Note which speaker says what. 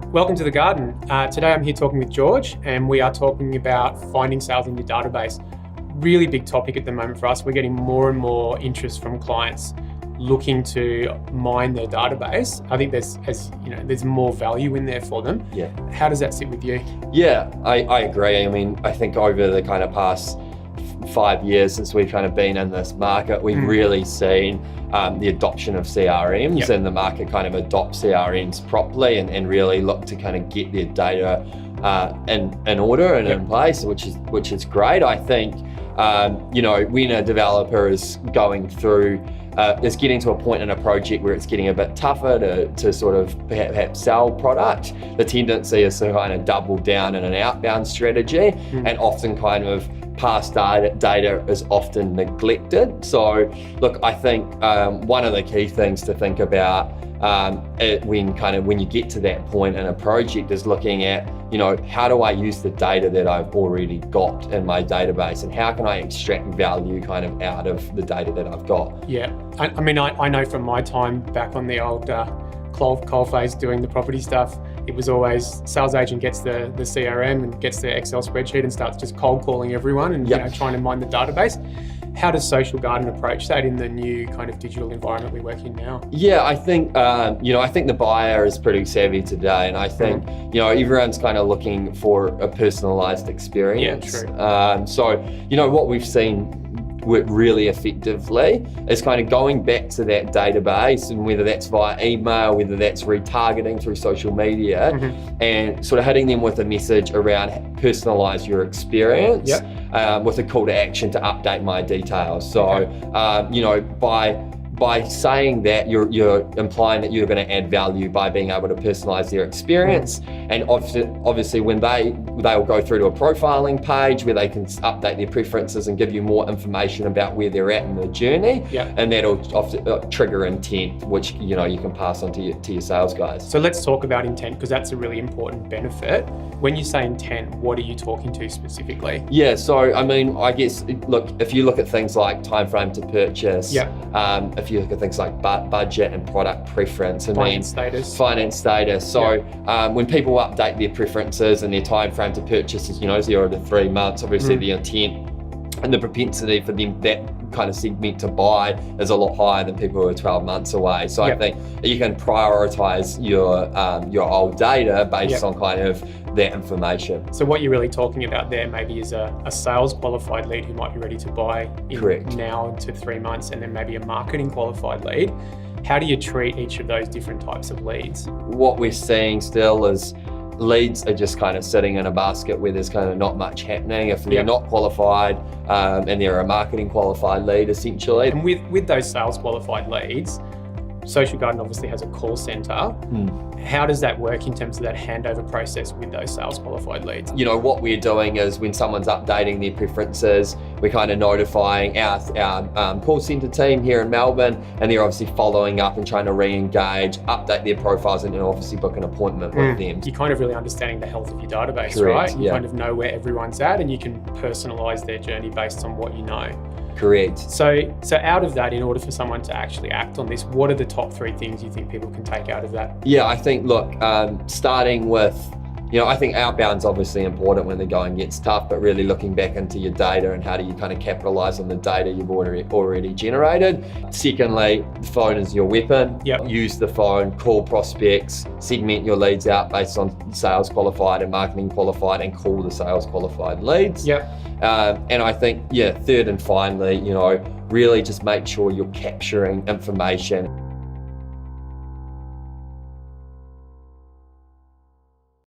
Speaker 1: Welcome to The Garden. Today I'm here talking with George, and we are talking about finding sales in your database. Really big topic at the moment for us. We're getting more and more interest from clients looking to mine their database. I think there's more value in there for them.
Speaker 2: Yeah.
Speaker 1: How does that sit with you?
Speaker 2: Yeah, I agree. I mean, I think over the kind of past 5 years since we've kind of been in this market, we've really seen the adoption of CRMs and the market kind of adopt CRMs properly and really look to kind of get their data in order and in place, which is great. I think when a developer is going through is getting to a point in a project where it's getting a bit tougher to sort of perhaps sell product, the tendency is to kind of double down in an outbound strategy, and often kind of past data is often neglected. So look, I think one of the key things to think about when you get to that point in a project is looking at, how do I use the data that I've already got in my database, and how can I extract value kind of out of the data that I've got?
Speaker 1: Yeah, I mean, I know from my time back on the old coal phase doing the property stuff, it was always sales agent gets the CRM and gets the Excel spreadsheet and starts just cold calling everyone and trying to mine the database. How does Social Garden approach that in the new kind of digital environment we work in now?
Speaker 2: Yeah, I think I think the buyer is pretty savvy today, and I think everyone's kind of looking for a personalized experience.
Speaker 1: Yeah, true.
Speaker 2: So what we've seen work really effectively is kind of going back to that database, and whether that's via email, whether that's retargeting through social media, and sort of hitting them with a message around personalize your experience with a call to action to update my details. So by saying that, you're implying that you're going to add value by being able to personalize their experience. And obviously when they'll go through to a profiling page where they can update their preferences and give you more information about where they're at in their journey. And that'll often trigger intent, which you can pass on to your sales guys.
Speaker 1: So let's talk about intent, because that's a really important benefit. When you say intent, what are you talking to specifically?
Speaker 2: Yeah, so I mean, I guess, look, if you look at things like time frame to purchase, if you look at things like budget and product preference,
Speaker 1: finance
Speaker 2: status. So when people update their preferences and their time frame to purchase is 0 to 3 months, obviously the intent and the propensity for them, that kind of segment to buy, is a lot higher than people who are 12 months away. So I think you can prioritize your old data based on kind of that information.
Speaker 1: So what you're really talking about there maybe is a sales qualified lead who might be ready to buy in now to 3 months, and then maybe a marketing qualified lead. How do you treat each of those different types of leads?
Speaker 2: What we're seeing still is leads are just kind of sitting in a basket where there's kind of not much happening if they're not qualified, and they're a marketing qualified lead essentially.
Speaker 1: And with those sales qualified leads, Social Garden obviously has a call center. How does that work in terms of that handover process with those sales qualified leads?
Speaker 2: What we're doing is when someone's updating their preferences, we're kind of notifying our call center team here in Melbourne, and they're obviously following up and trying to re-engage, update their profiles, and then obviously book an appointment with them.
Speaker 1: You're kind of really understanding the health of your database, right? You kind of know where everyone's at, and you can personalize their journey based on what you know.
Speaker 2: Correct.
Speaker 1: So out of that, in order for someone to actually act on this, what are the top 3 things you think people can take out of that?
Speaker 2: Yeah, I think, look, starting with, I think outbound's obviously important when the going gets tough, but really looking back into your data and how do you kind of capitalize on the data you've already generated. Secondly, the phone is your weapon. Use the phone, call prospects, segment your leads out based on sales qualified and marketing qualified, and call the sales qualified leads. And I think, third and finally, really just make sure you're capturing information